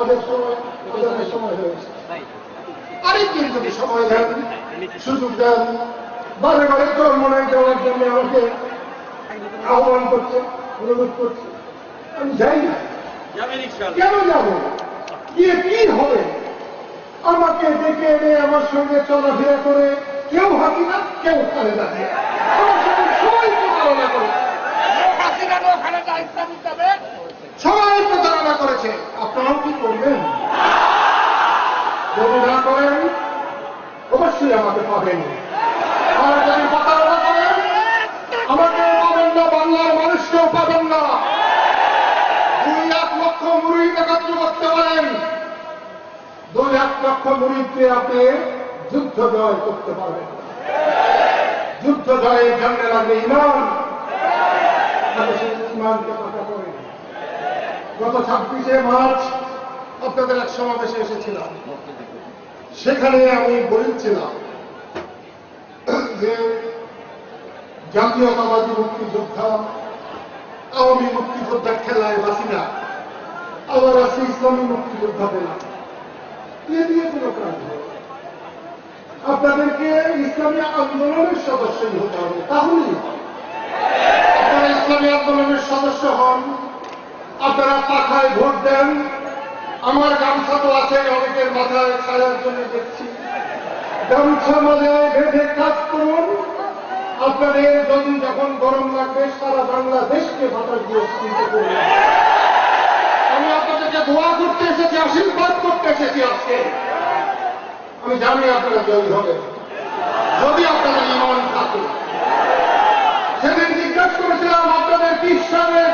আমাদের সময় আজানের সময় হয়েছে, আরেকদিন যদি সময় দেন, সুযোগ দেন, বারে বারে চরমনায় যাওয়ার জন্য আমাকে আহ্বান করছে, অনুরোধ করছে, আমি যাই না। কেন যাব? গিয়ে কি হবে? আমাকে ডেকে এনে আমার সঙ্গে চলাফেরা করে কেউ হাসিনা, কেউ খালেদা জিয়া, আমার সঙ্গে সবাই প্রতারণা করে, সবাই প্রতারণা করেছে। আপনারাও কি করবেন? যদি না করেন অবশ্যই আমাকে পাবেন। আর যদি প্রতারণা করেন আমাকেও পাবেন না, বাংলার মানুষকেও পাবেন না। 2-1 লক্ষ মুরিদ একাত্র করতে পারেন, 2-1 লক্ষ মুরিদকে আপনি যুদ্ধ জয় করতে পারবেন। যুদ্ধ জয়ের জন্য লাগবে ইমান, সেই ইমানকে পাকা করেন। গত 26শে মার্চ আপনাদের এক সমাবেশে এসেছিলাম, সেখানে আমি বলেছিলাম যে জাতীয়তাবাদী মুক্তিযোদ্ধা, আওয়ামী মুক্তিযোদ্ধার খেলায় বাসিনা, আবার আছে ইসলামী মুক্তিযোদ্ধা পেলাম, এ দিয়ে কোনো কাজ হবে? আপনাদেরকে ইসলামী আন্দোলনের সদস্যই হতে হবে, তাহলেই আপনারা ইসলামী আন্দোলনের সদস্য হন। আপনারা পাখায় ভোট দেন, আমার গামছা তো আছে, অনেকের মাথায় ছায়ার জন্য দেখছি, গামছা মাথায় বেঁধে কাজ করুন। আপনাদের যদি যখন গরম লাগবে সারা বাংলাদেশকে বাতাস দিয়ে চিন্তা করুন। আমি আপনাদেরকে দোয়া করতে এসেছি, আশীর্বাদ করতে এসেছি আজকে। আমি জানি আপনারা জয়ী হবে যদি আপনাদের ইমান থাকে। সেদিন জিজ্ঞাসা করেছিলাম আপনাদের কি ইসলামের